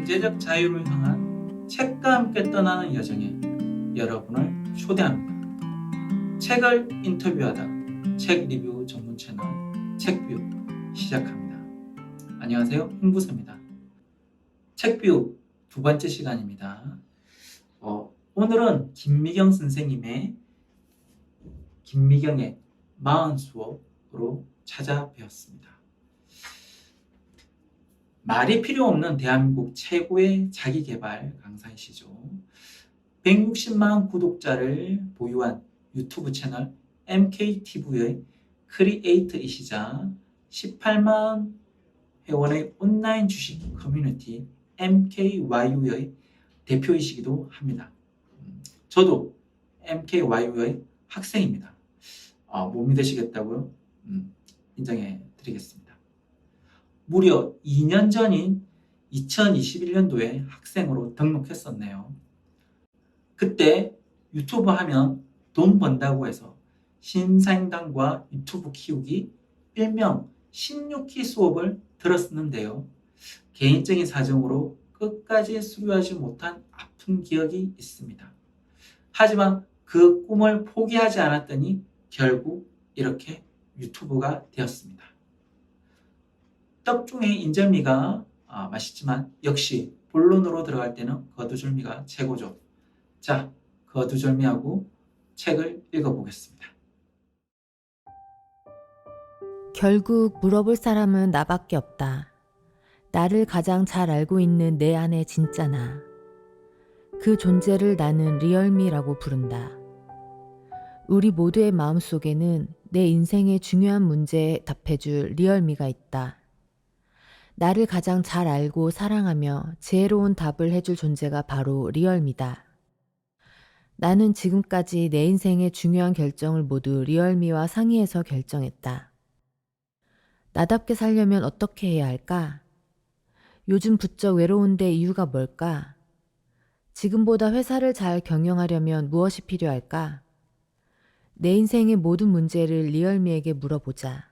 경제적 자유를 향한 책과 함께 떠나는 여정에 여러분을 초대합니다. 책을 인터뷰하다 책 리뷰 전문 채널 책뷰 시작합니다. 안녕하세요, 홍부서입니다. 책뷰 두 번째 시간입니다. 오늘은 김미경의 마흔 수업으로 찾아뵈었습니다. 말이 필요 없는 대한민국 최고의 자기계발 강사이시죠. 160만 구독자를 보유한 유튜브 채널 MKTV의 크리에이터이시자 18만 회원의 온라인 주식 커뮤니티 MKYU의 대표이시기도 합니다. 저도 MKYU의 학생입니다. 못 믿으시겠다고요? 인정해 드리겠습니다. 무려 2년 전인 2021년도에 학생으로 등록했었네요. 그때 유튜브 하면 돈 번다고 해서 신사임당과 유튜브 키우기 일명 16기 수업을 들었었는데요. 개인적인 사정으로 끝까지 수료하지 못한 아픈 기억이 있습니다. 하지만 그 꿈을 포기하지 않았더니 결국 이렇게 유튜브가 되었습니다. 떡 중에 인절미가 맛있지만 역시 본론으로 들어갈 때는 거두절미가 최고죠. 자, 거두절미하고 책을 읽어보겠습니다. 결국 물어볼 사람은 나밖에 없다. 나를 가장 잘 알고 있는 내 안의 진짜 나. 그 존재를 나는 리얼미라고 부른다. 우리 모두의 마음속에는 내 인생의 중요한 문제에 답해줄 리얼미가 있다. 나를 가장 잘 알고 사랑하며 지혜로운 답을 해줄 존재가 바로 리얼미다. 나는 지금까지 내 인생의 중요한 결정을 모두 리얼미와 상의해서 결정했다. 나답게 살려면 어떻게 해야 할까? 요즘 부쩍 외로운데 이유가 뭘까? 지금보다 회사를 잘 경영하려면 무엇이 필요할까? 내 인생의 모든 문제를 리얼미에게 물어보자.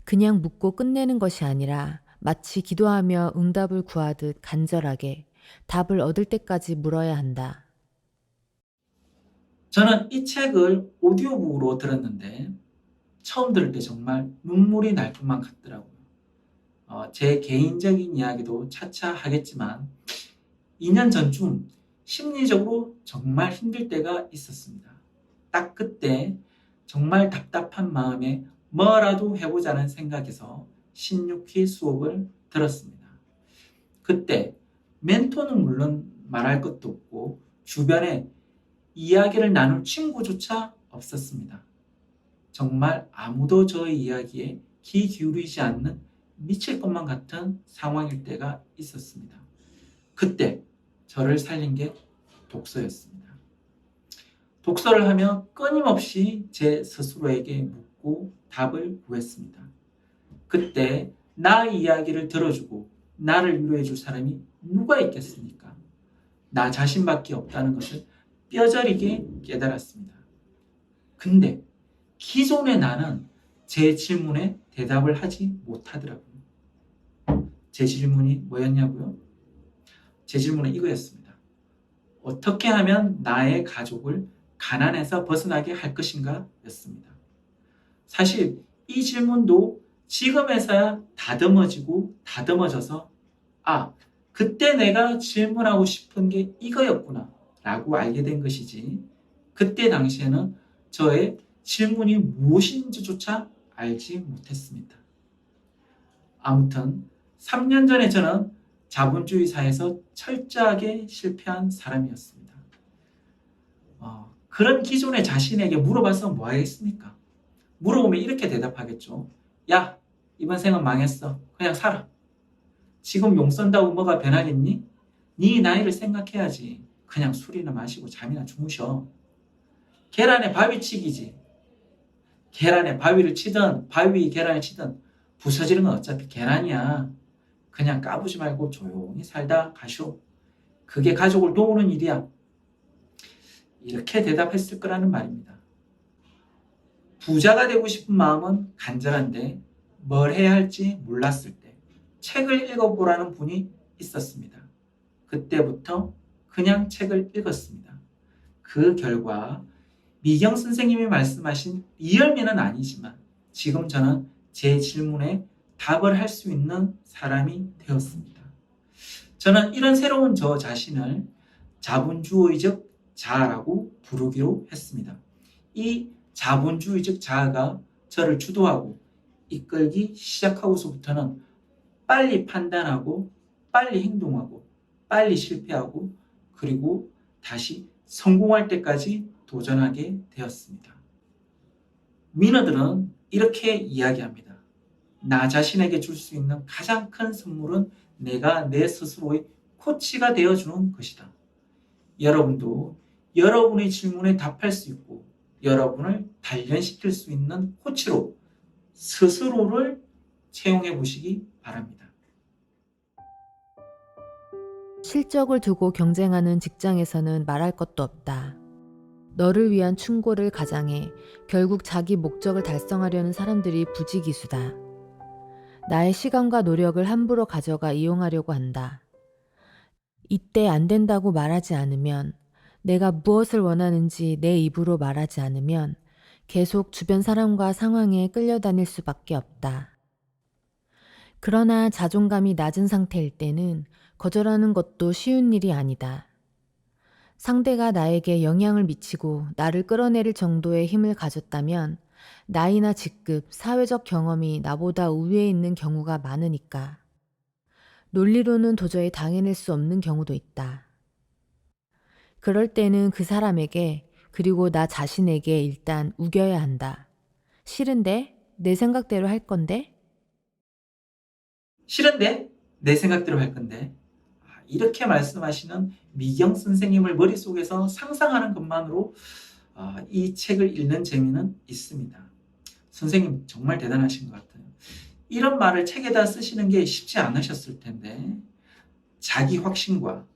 그냥 묻고 끝내는 것이 아니라 마치 기도하며 응답을 구하듯 간절하게 답을 얻을 때까지 물어야 한다. 저는 이 책을 오디오북으로 들었는데 처음 들을 때 정말 눈물이 날 것만 같더라고요. 제 개인적인 이야기도 차차 하겠지만 2년 전쯤 심리적으로 정말 힘들 때가 있었습니다. 딱 그때 정말 답답한 마음에 뭐라도 해보자는 생각에서 16기 수업을 들었습니다. 그때 멘토는 물론 말할 것도 없고 주변에 이야기를 나눌 친구조차 없었습니다. 정말 아무도 저의 이야기에 귀 기울이지 않는 미칠 것만 같은 상황일 때가 있었습니다. 그때 저를 살린 게 독서였습니다. 독서를 하며 끊임없이 제 스스로에게 묻고 답을 구했습니다. 그때 나 이야기를 들어주고 나를 위로해 줄 사람이 누가 있겠습니까? 나 자신밖에 없다는 것을 뼈저리게 깨달았습니다. 근데 기존의 나는 제 질문에 대답을 하지 못하더라고요. 제 질문이 뭐였냐고요? 제 질문은 이거였습니다. 어떻게 하면 나의 가족을 가난에서 벗어나게 할 것인가? 였습니다. 사실 이 질문도 지금에서야 다듬어져서 그때 내가 질문하고 싶은 게 이거였구나 라고 알게 된 것이지 그때 당시에는 저의 질문이 무엇인지조차 알지 못했습니다. 아무튼 3년 전에 저는 자본주의 사회에서 철저하게 실패한 사람이었습니다. 그런 기존의 자신에게 물어봐서 뭐 하겠습니까? 물어보면 이렇게 대답하겠죠. 야, 이번 생은 망했어. 그냥 살아. 지금 용 쓴다고 뭐가 변하겠니? 네 나이를 생각해야지. 그냥 술이나 마시고 잠이나 주무셔. 계란에 바위치기지. 계란에 바위를 치든 바위 계란을 치든 부서지는 건 어차피 계란이야. 그냥 까부지 말고 조용히 살다 가쇼. 그게 가족을 도우는 일이야. 이렇게 대답했을 거라는 말입니다. 부자가 되고 싶은 마음은 간절한데 뭘 해야 할지 몰랐을 때 책을 읽어보라는 분이 있었습니다. 그때부터 그냥 책을 읽었습니다. 그 결과 미경 선생님이 말씀하신 리얼미는 아니지만 지금 저는 제 질문에 답을 할 수 있는 사람이 되었습니다. 저는 이런 새로운 저 자신을 자본주의적 자아라고 부르기로 했습니다. 이 자본주의적 자아가 저를 주도하고 이끌기 시작하고서부터는 빨리 판단하고 빨리 행동하고 빨리 실패하고 그리고 다시 성공할 때까지 도전하게 되었습니다. 위너들은 이렇게 이야기합니다. 나 자신에게 줄 수 있는 가장 큰 선물은 내가 내 스스로의 코치가 되어주는 것이다. 여러분도 여러분의 질문에 답할 수 있고 여러분을 단련시킬 수 있는 코치로 스스로를 채용해 보시기 바랍니다. 실적을 두고 경쟁하는 직장에서는 말할 것도 없다. 너를 위한 충고를 가장해 결국 자기 목적을 달성하려는 사람들이 부지기수다. 나의 시간과 노력을 함부로 가져가 이용하려고 한다. 이때 안 된다고 말하지 않으면, 내가 무엇을 원하는지 내 입으로 말하지 않으면 계속 주변 사람과 상황에 끌려다닐 수밖에 없다. 그러나 자존감이 낮은 상태일 때는 거절하는 것도 쉬운 일이 아니다. 상대가 나에게 영향을 미치고 나를 끌어내릴 정도의 힘을 가졌다면 나이나 직급, 사회적 경험이 나보다 우위에 있는 경우가 많으니까. 논리로는 도저히 당해낼 수 없는 경우도 있다. 그럴 때는 그 사람에게 그리고 나 자신에게 일단 우겨야 한다. 싫은데? 내 생각대로 할 건데? 싫은데? 내 생각대로 할 건데. 이렇게 말씀하시는 미경 선생님을 머릿속에서 상상하는 것만으로 이 책을 읽는 재미는 있습니다. 선생님 정말 대단하신 것 같아요. 이런 말을 책에다 쓰시는 게 쉽지 않으셨을 텐데 자기 확신과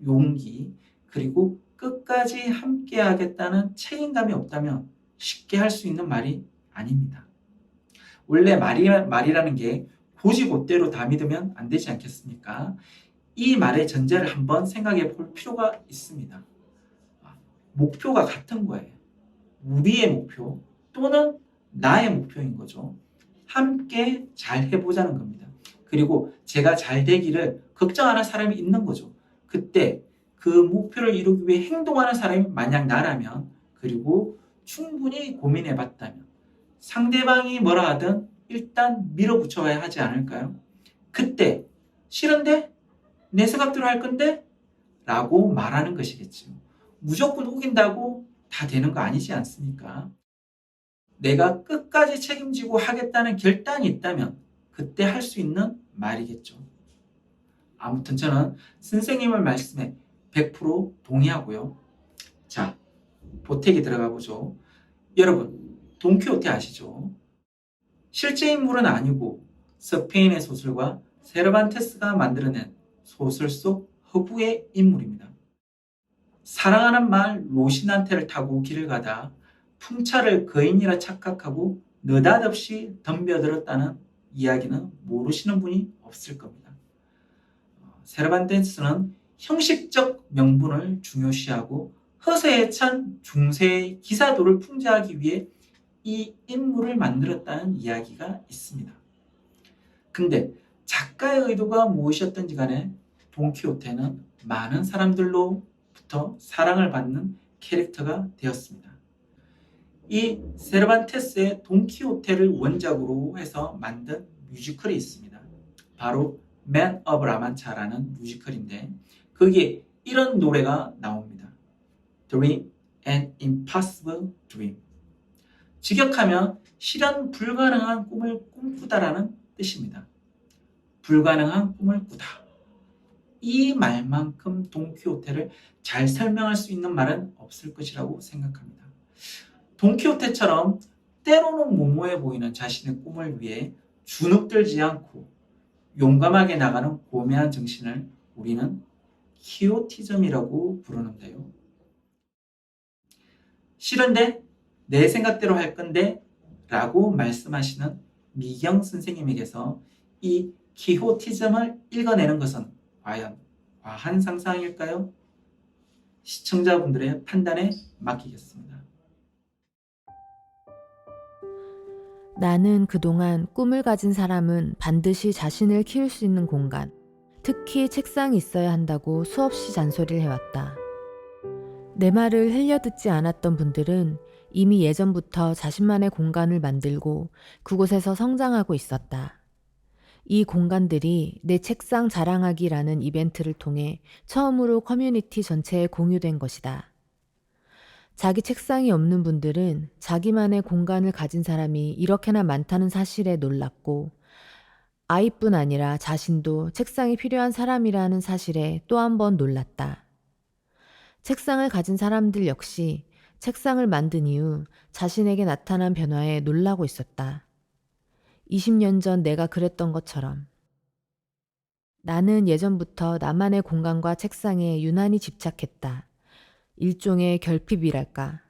용기 그리고 끝까지 함께 하겠다는 책임감이 없다면 쉽게 할 수 있는 말이 아닙니다. 원래 말이라는 게 고지고대로 다 믿으면 안 되지 않겠습니까? 이 말의 전제를 한번 생각해 볼 필요가 있습니다. 목표가 같은 거예요. 우리의 목표 또는 나의 목표인 거죠. 함께 잘 해보자는 겁니다. 그리고 제가 잘 되기를 걱정하는 사람이 있는 거죠. 그때 그 목표를 이루기 위해 행동하는 사람이 만약 나라면 그리고 충분히 고민해 봤다면 상대방이 뭐라 하든 일단 밀어붙여야 하지 않을까요? 그때 싫은데? 내 생각대로 할 건데? 라고 말하는 것이겠죠. 무조건 우긴다고 다 되는 거 아니지 않습니까? 내가 끝까지 책임지고 하겠다는 결단이 있다면 그때 할 수 있는 말이겠죠. 아무튼 저는 선생님의 말씀에 100% 동의하고요. 자, 보택이 들어가 보죠. 여러분, 돈키호테 아시죠? 실제 인물은 아니고 스페인의 소설가 세르반테스가 만들어낸 소설 속 허구의 인물입니다. 사랑하는 말 로시난테를 타고 길을 가다 풍차를 거인이라 착각하고 느닷없이 덤벼들었다는 이야기는 모르시는 분이 없을 겁니다. 세르반테스는 형식적 명분을 중요시하고 허세에 찬 중세의 기사도를 풍자하기 위해 이 인물을 만들었다는 이야기가 있습니다. 근데 작가의 의도가 무엇이었던지 간에 돈키호테는 많은 사람들로부터 사랑을 받는 캐릭터가 되었습니다. 이 세르반테스의 돈키호테를 원작으로 해서 만든 뮤지컬이 있습니다. 바로 Man of La Mancha라는 뮤지컬인데 거기에 이런 노래가 나옵니다. Dream an impossible dream. 직역하면 실현 불가능한 꿈을 꿈꾸다라는 뜻입니다. 불가능한 꿈을 꾸다. 이 말만큼 돈키호테를 잘 설명할 수 있는 말은 없을 것이라고 생각합니다. 돈키호테처럼 때로는 무모해 보이는 자신의 꿈을 위해 주눅들지 않고 용감하게 나가는 고매한 정신을 우리는 키오티즘이라고 부르는데요. 싫은데 내 생각대로 할 건데 라고 말씀하시는 미경 선생님에게서 이 키호티즘을 읽어내는 것은 과연 과한 상상일까요? 시청자분들의 판단에 맡기겠습니다. 나는 그동안 꿈을 가진 사람은 반드시 자신을 키울 수 있는 공간, 특히 책상이 있어야 한다고 수없이 잔소리를 해왔다. 내 말을 흘려듣지 않았던 분들은 이미 예전부터 자신만의 공간을 만들고 그곳에서 성장하고 있었다. 이 공간들이 내 책상 자랑하기라는 이벤트를 통해 처음으로 커뮤니티 전체에 공유된 것이다. 자기 책상이 없는 분들은 자기만의 공간을 가진 사람이 이렇게나 많다는 사실에 놀랐고, 아이뿐 아니라 자신도 책상이 필요한 사람이라는 사실에 또 한 번 놀랐다. 책상을 가진 사람들 역시 책상을 만든 이후 자신에게 나타난 변화에 놀라고 있었다. 20년 전 내가 그랬던 것처럼. 나는 예전부터 나만의 공간과 책상에 유난히 집착했다. 일종의 결핍이랄까.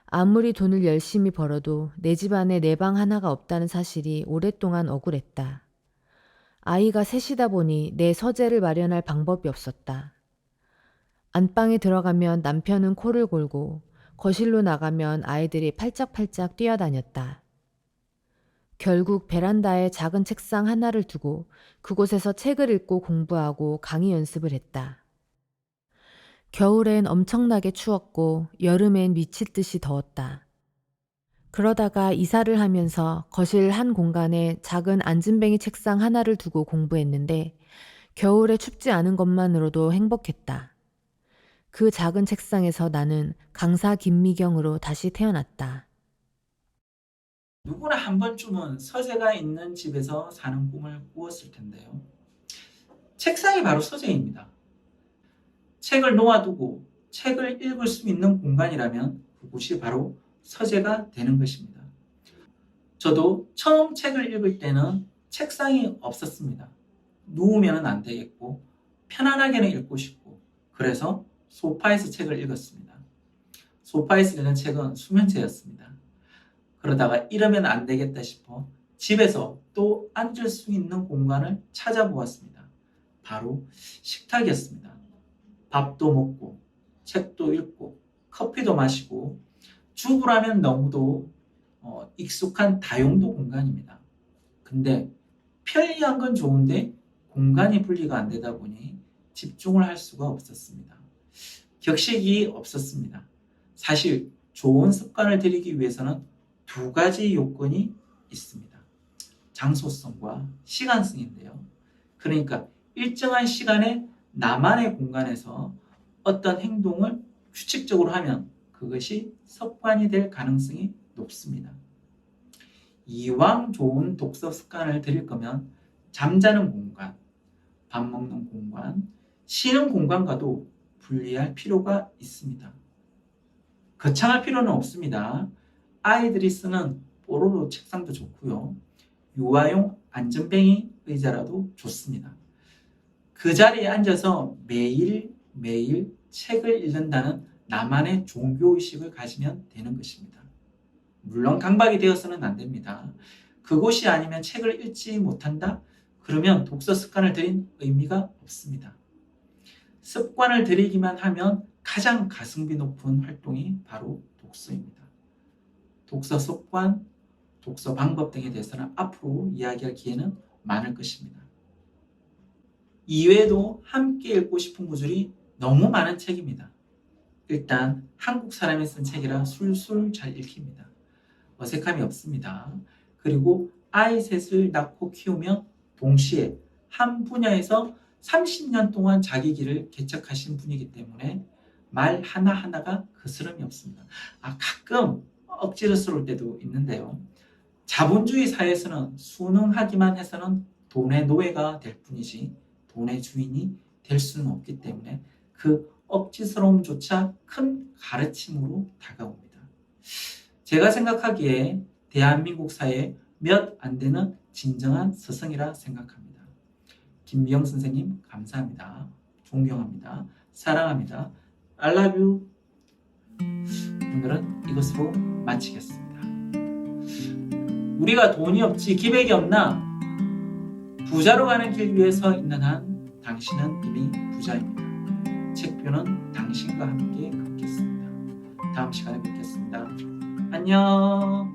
아무리 돈을 열심히 벌어도 내 집안에 내 방 하나가 없다는 사실이 오랫동안 억울했다. 아이가 셋이다 보니 내 서재를 마련할 방법이 없었다. 안방에 들어가면 남편은 코를 골고 거실로 나가면 아이들이 팔짝팔짝 뛰어다녔다. 결국 베란다에 작은 책상 하나를 두고 그곳에서 책을 읽고 공부하고 강의 연습을 했다. 겨울엔 엄청나게 추웠고 여름엔 미칠 듯이 더웠다. 그러다가 이사를 하면서 거실 한 공간에 작은 안진뱅이 책상 하나를 두고 공부했는데 겨울에 춥지 않은 것만으로도 행복했다. 그 작은 책상에서 나는 강사 김미경으로 다시 태어났다. 누구나 한 번쯤은 서재가 있는 집에서 사는 꿈을 꾸었을 텐데요. 책상이 바로 서재입니다. 책을 놓아두고 책을 읽을 수 있는 공간이라면 그곳이 바로 서재가 되는 것입니다. 저도 처음 책을 읽을 때는 책상이 없었습니다. 누우면 안 되겠고 편안하게는 읽고 싶고 그래서 소파에서 책을 읽었습니다. 소파에서 읽는 책은 수면제였습니다. 그러다가 이러면 안 되겠다 싶어 집에서 또 앉을 수 있는 공간을 찾아보았습니다. 바로 식탁이었습니다. 밥도 먹고 책도 읽고 커피도 마시고 주부라면 너무도 익숙한 다용도 공간입니다. 근데 편리한 건 좋은데 공간이 분리가 안 되다 보니 집중을 할 수가 없었습니다. 격식이 없었습니다. 사실 좋은 습관을 들이기 위해서는 두 가지 요건이 있습니다. 장소성과 시간성인데요. 그러니까 일정한 시간에 나만의 공간에서 어떤 행동을 규칙적으로 하면 그것이 습관이 될 가능성이 높습니다. 이왕 좋은 독서 습관을 들일 거면 잠자는 공간, 밥 먹는 공간, 쉬는 공간과도 분리할 필요가 있습니다. 거창할 필요는 없습니다. 아이들이 쓰는 뽀로로 책상도 좋고요. 유아용 안전뱅이 의자라도 좋습니다. 그 자리에 앉아서 매일 책을 읽는다는 나만의 종교의식을 가지면 되는 것입니다. 물론 강박이 되어서는 안 됩니다. 그곳이 아니면 책을 읽지 못한다? 그러면 독서 습관을 들인 의미가 없습니다. 습관을 들이기만 하면 가장 가성비 높은 활동이 바로 독서입니다. 독서 습관, 독서 방법 등에 대해서는 앞으로 이야기할 기회는 많을 것입니다. 이외에도 함께 읽고 싶은 구절이 너무 많은 책입니다. 일단 한국 사람이 쓴 책이라 술술 잘 읽힙니다. 어색함이 없습니다. 그리고 아이 셋을 낳고 키우며 동시에 한 분야에서 30년 동안 자기 길을 개척하신 분이기 때문에 말 하나하나가 거스름이 없습니다. 가끔 억지로스러울 때도 있는데요. 자본주의 사회에서는 순응하기만 해서는 돈의 노예가 될 뿐이지 돈의 주인이 될 수는 없기 때문에 그 억지스러움조차 큰 가르침으로 다가옵니다. 제가 생각하기에 대한민국 사회에 몇 안 되는 진정한 스승이라 생각합니다. 김미영 선생님 감사합니다. 존경합니다. 사랑합니다. I love you. 오늘은 이것으로 마치겠습니다. 우리가 돈이 없지 기백이 없나 부자로 가는 길 위에 서 있는 한 당신은 이미 부자입니다. 책뷰는 당신과 함께 걷겠습니다. 다음 시간에 뵙겠습니다. 안녕.